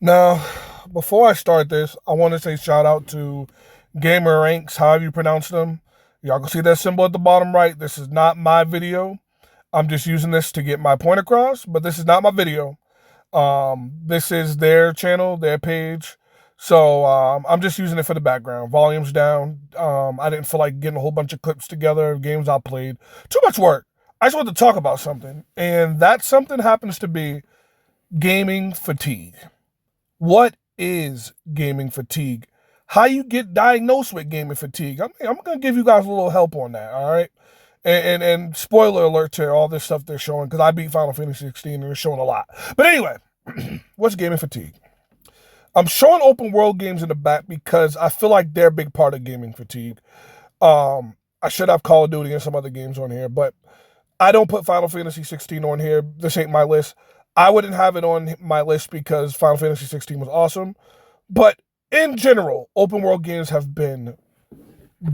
Now, before I start this, I want to say shout out to Gamer Ranks, however you pronounce them. Y'all can see that symbol at the bottom right. This is not my video. I'm just using this to get my point across, but this is not my video. This is their channel, their page. So I'm just using it for the background. Volume's down. I didn't feel like getting a whole bunch of clips together, games I played. Too much work. I just wanted to talk about something. And that something happens to be gaming fatigue. What is gaming fatigue? How you get diagnosed with gaming fatigue? I'm gonna give you guys a little help on that. All right. And spoiler alert to all this stuff they're showing, because I beat Final Fantasy 16 and they're showing a lot. But anyway, what's gaming fatigue? I'm showing open world games in the back because I feel like they're a big part of gaming fatigue. I should have Call of Duty and some other games on here, but I don't put Final Fantasy 16 on here. This ain't my list. I wouldn't have it on my list because Final Fantasy 16 was awesome. But in general, open world games have been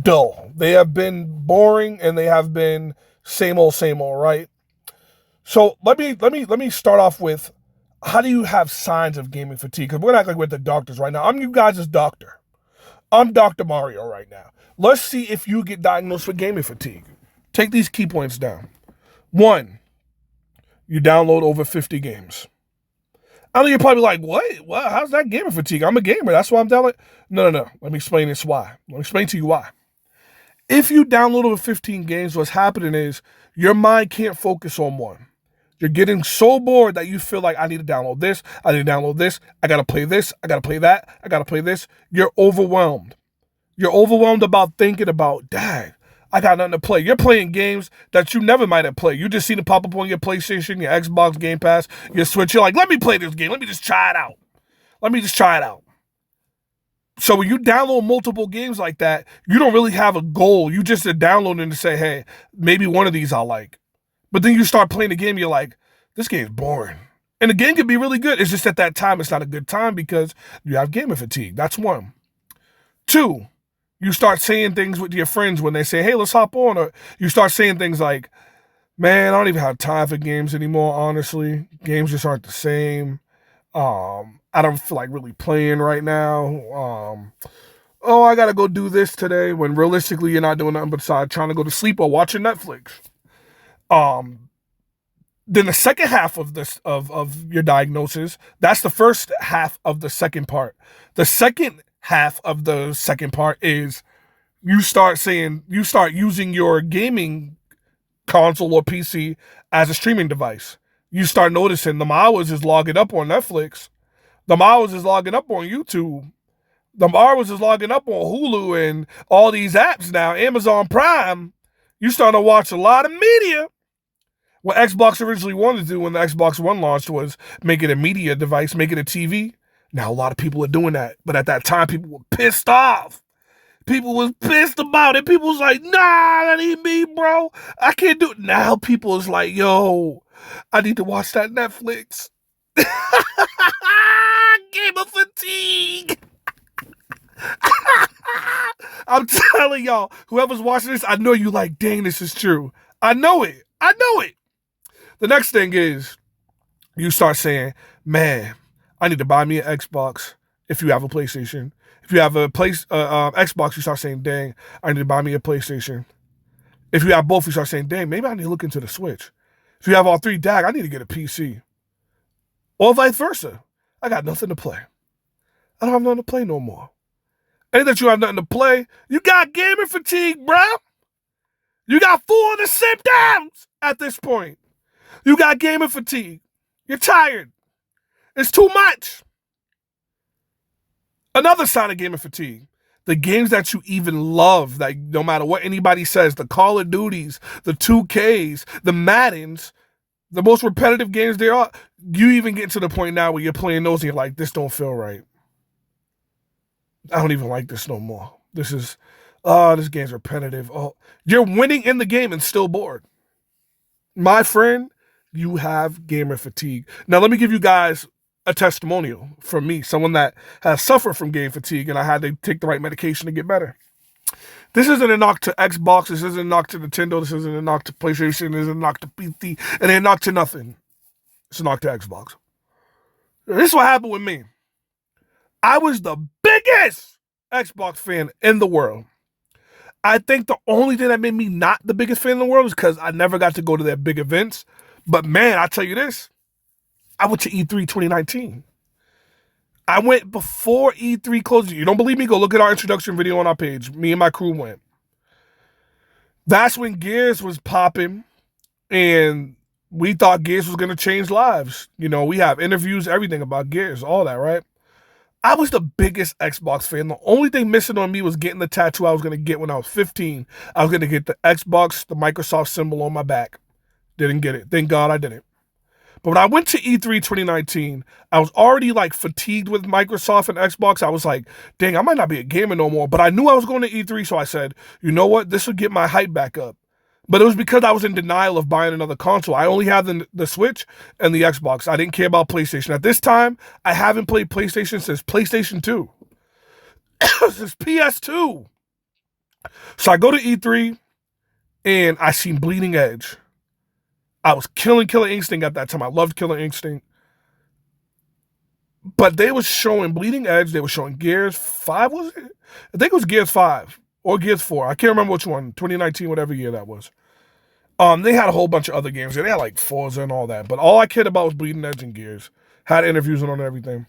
dull. They have been boring and they have been same old, right? So let me start off with, how do you have signs of gaming fatigue? Because we're not like we're the doctors right now. I'm you guys' doctor. I'm Dr. Mario right now. Let's see if you get diagnosed with gaming fatigue. Take these key points down. One, you download over 50 games. I know you're probably like, what? How's that gaming fatigue? I'm a gamer. That's why I'm downloading. No. Let me explain this why. Let me explain to you why. If you download over 15 games, what's happening is your mind can't focus on one. You're getting so bored that you feel like, I need to download this. I need to download this. I got to play this. I got to play that. I got to play this. You're overwhelmed. You're overwhelmed about thinking about, dang, I got nothing to play. You're playing games that you never might have played. You just seen it pop up on your PlayStation, your Xbox Game Pass, your Switch. You're like, let me play this game. Let me just try it out. So when you download multiple games like that, you don't really have a goal. You just are downloading to say, hey, maybe one of these I like. But then you start playing the game, you're like, this game's boring. And the game can be really good. It's just at that time, it's not a good time because you have gaming fatigue. That's one. Two, you start saying things with your friends when they say, hey, let's hop on. Or you start saying things like, man, I don't even have time for games anymore, honestly. Games just aren't the same. I don't feel like really playing right now. Oh, I gotta go do this today, when realistically you're not doing nothing besides trying to go to sleep or watching Netflix. Um, then the second half of this of your diagnosis, that's the first half of the second part. The second half of the second part is you start using your gaming console or PC as a streaming device. You start noticing the hours is logging up on Netflix. The hours is logging up on YouTube. The hours is logging up on Hulu and all these apps now, Amazon Prime. You start to watch a lot of media. What Xbox originally wanted to do when the Xbox One launched was make it a media device, make it a TV. Now a lot of people are doing that. But at that time, people were pissed off. People was pissed about it. People was like, nah, that ain't me, bro. I can't do it. Now people is like, yo, I need to watch that Netflix. Game of fatigue. I'm telling y'all, whoever's watching this, I know you like, dang, this is true. I know it. The next thing is you start saying, man, I need to buy me an Xbox if you have a PlayStation. If you have a Xbox, you start saying, dang, I need to buy me a PlayStation. If you have both, you start saying, dang, maybe I need to look into the Switch. If you have all three, dang, I need to get a PC. Or vice versa. I got nothing to play. I don't have nothing to play no more. And that you have nothing to play, you got gaming fatigue, bro. You got full of the symptoms at this point. You got gaming fatigue. You're tired. It's too much. Another sign of gaming fatigue. The games that you even love, that no matter what anybody says, the Call of Duties, the 2Ks, the Maddens, the most repetitive games there are, you even get to the point now where you're playing those and you're like, this don't feel right. I don't even like this no more. This game's repetitive. Oh, you're winning in the game and still bored. My friend, you have gamer fatigue. Now, let me give you guys a testimonial from me, someone that has suffered from game fatigue, and I had to take the right medication to get better. This isn't a knock to Xbox. This isn't a knock to Nintendo. This isn't a knock to PlayStation. This isn't a knock to PC. And ain't a knock to nothing. It's a knock to Xbox. This is what happened with me. I was the biggest Xbox fan in the world. I think the only thing that made me not the biggest fan in the world is because I never got to go to their big events. But man, I tell you this, I went to E3 2019. I went before E3 closed. You don't believe me? Go look at our introduction video on our page. Me and my crew went. That's when Gears was popping, and we thought Gears was going to change lives. You know, we have interviews, everything about Gears, all that, right? I was the biggest Xbox fan. The only thing missing on me was getting the tattoo I was going to get when I was 15. I was going to get the Xbox, the Microsoft symbol on my back. Didn't get it. Thank God I didn't. But when I went to E3 2019, I was already like fatigued with Microsoft and Xbox. I was like, dang, I might not be a gamer no more. But I knew I was going to E3, so I said, you know what? This would get my hype back up. But it was because I was in denial of buying another console. I only had the Switch and the Xbox. I didn't care about PlayStation. At this time, I haven't played PlayStation since PlayStation 2. Since PS2. So I go to E3, and I seen Bleeding Edge. I was killing Killer Instinct at that time. I loved Killer Instinct. But they was showing Bleeding Edge. They were showing Gears 5, was it? I think it was Gears 5 or Gears 4. I can't remember which one. 2019, whatever year that was. They had a whole bunch of other games. They had like Forza and all that. But all I cared about was Bleeding Edge and Gears. Had interviews on everything.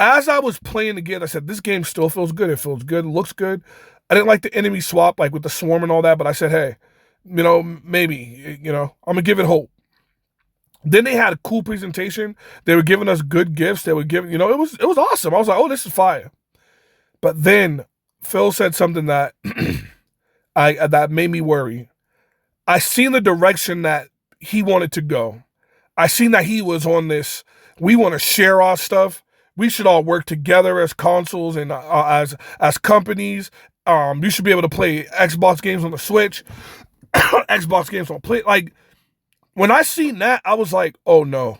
As I was playing the game, I said, this game still feels good. It feels good. It looks good. I didn't like the enemy swap, like with the swarm and all that. But I said, hey, you know, maybe, you know, I'm going to give it hope. Then they had a cool presentation. They were giving us good gifts. They were giving, you know, it was awesome. I was like, oh, this is fire. But then Phil said something that that made me worry. I seen the direction that he wanted to go. I seen that he was on this, we want to share our stuff. We should all work together as consoles and as companies. You should be able to play Xbox games on the Switch, Xbox games on Play. Like, when I seen that, I was like, oh no,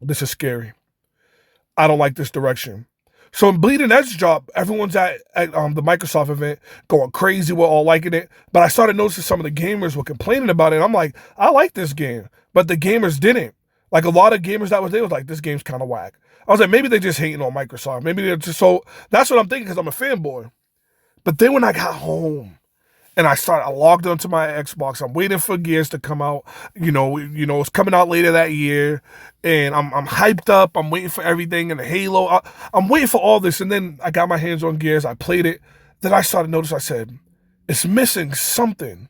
this is scary. I don't like this direction. So in Bleeding Edge drop, everyone's at the Microsoft event going crazy. We're all liking it. But I started noticing some of the gamers were complaining about it. I'm like, I like this game. But the gamers didn't. Like a lot of gamers that was there was like, this game's kind of whack. I was like, maybe they're just hating on Microsoft. Maybe they're just so, that's what I'm thinking because I'm a fanboy. But then when I got home, and I logged onto my Xbox. I'm waiting for Gears to come out. You know, it's coming out later that year. And I'm hyped up. I'm waiting for everything. And the Halo. I'm waiting for all this. And then I got my hands on Gears. I played it. Then I started to notice, I said, it's missing something.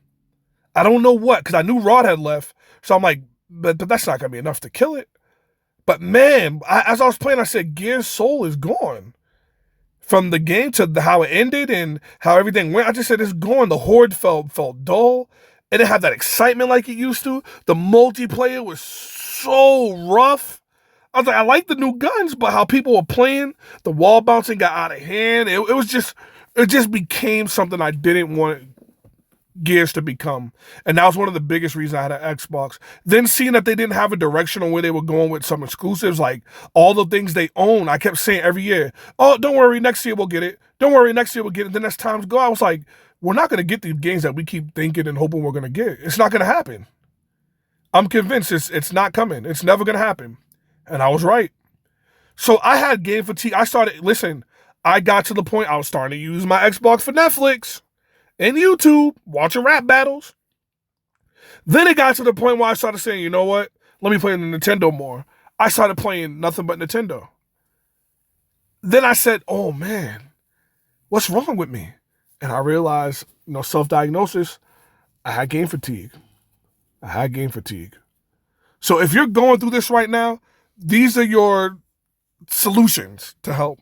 I don't know what. Because I knew Rod had left. So I'm like, but that's not going to be enough to kill it. But man, as I was playing, I said, Gears' soul is gone. From the game to how it ended and how everything went, I just said it's gone. The horde felt dull. It didn't have that excitement like it used to. The multiplayer was so rough. I was like, I like the new guns, but how people were playing, the wall bouncing got out of hand. It just became something I didn't want Gears to become. And that was one of the biggest reasons I had an Xbox. Then seeing that they didn't have a direction on where they were going with some exclusives, like all the things they own, I kept saying every year, oh, don't worry, next year we'll get it. Don't worry, next year we'll get it. Then as times go, I was like, we're not going to get these games that we keep thinking and hoping we're going to get. It's not going to happen. I'm convinced it's not coming. It's never going to happen. And I was right. So I had game fatigue. I got to the point I was starting to use my Xbox for Netflix and YouTube, watching rap battles. Then it got to the point where I started saying, you know what? Let me play the Nintendo more. I started playing nothing but Nintendo. Then I said, oh man, what's wrong with me? And I realized, self-diagnosis, I had game fatigue. So if you're going through this right now, these are your solutions to help.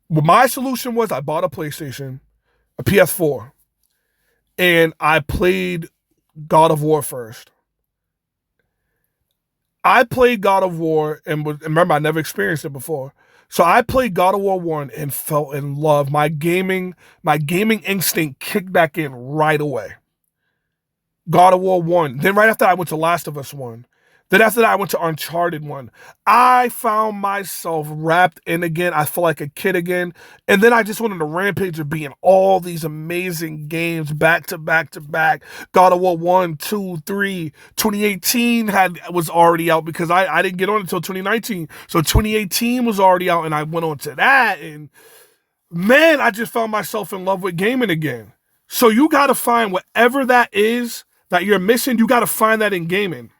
Well, my solution was I bought a PlayStation, a PS4, and I played God of War first. I played God of War, and remember, I never experienced it before. So I played God of War 1 and fell in love. My gaming instinct kicked back in right away. God of War 1. Then right after I went to Last of Us 1. Then after that, I went to Uncharted 1. I found myself wrapped in again. I felt like a kid again. And then I just went on a rampage of being all these amazing games back to back to back. God of War 1, 2, 3. 2018 was already out because I didn't get on until 2019. So 2018 was already out and I went on to that. And man, I just found myself in love with gaming again. So you got to find whatever that is that you're missing. You got to find that in gaming.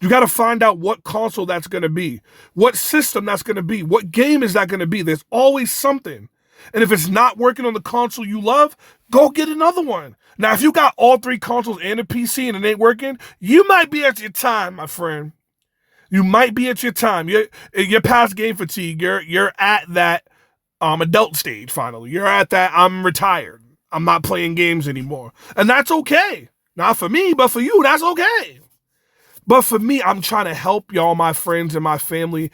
You got to find out what console that's going to be, what system that's going to be, what game is that going to be. There's always something. And if it's not working on the console you love, go get another one. Now, if you got all 3 consoles and a PC and it ain't working, you might be at your time, my friend. You might be at your time. You're past game fatigue. You're at that adult stage finally. You're at that I'm retired. I'm not playing games anymore. And that's okay. Not for me, but for you, that's okay. But for me, I'm trying to help y'all, my friends and my family.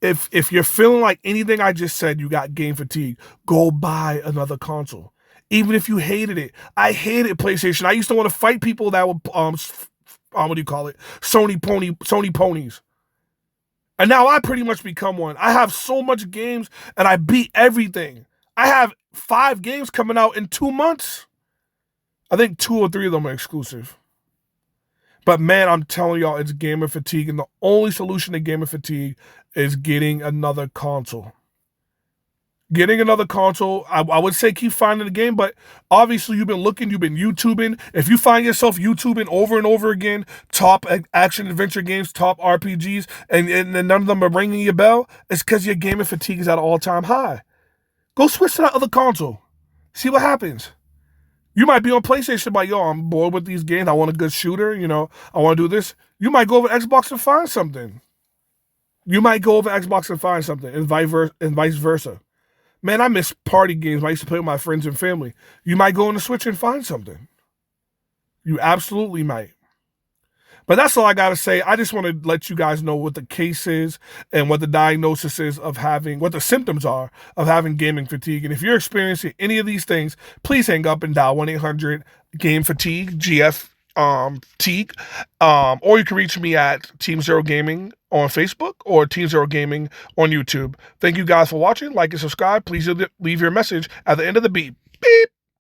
If you're feeling like anything I just said, you got game fatigue, go buy another console. Even if you hated it. I hated PlayStation. I used to want to fight people that were, what do you call it? Sony ponies. And now I pretty much become one. I have so much games and I beat everything. I have 5 games coming out in 2 months. I think 2 or 3 of them are exclusive. But man, I'm telling y'all, it's gamer fatigue. And the only solution to gamer fatigue is getting another console. Getting another console, I would say keep finding the game, but obviously you've been looking, you've been YouTubing. If you find yourself YouTubing over and over again, top action adventure games, top RPGs, and none of them are ringing your bell, it's because your gaming fatigue is at an all-time high. Go switch to that other console. See what happens. You might be on PlayStation, but yo, I'm bored with these games. I want a good shooter, I want to do this. You might go over Xbox and find something. You might go over Xbox and find something, and vice versa. Man, I miss party games I used to play with my friends and family. You might go on the Switch and find something. You absolutely might. But that's all I got to say. I just want to let you guys know what the case is and what the diagnosis is of having, what the symptoms are of having gaming fatigue. And if you're experiencing any of these things, please hang up and dial 1-800-GAME-FATIGUE, Teague. Or you can reach me at Team Zero Gaming on Facebook or Team Zero Gaming on YouTube. Thank you guys for watching. Like and subscribe. Please leave your message at the end of the beep. Beep.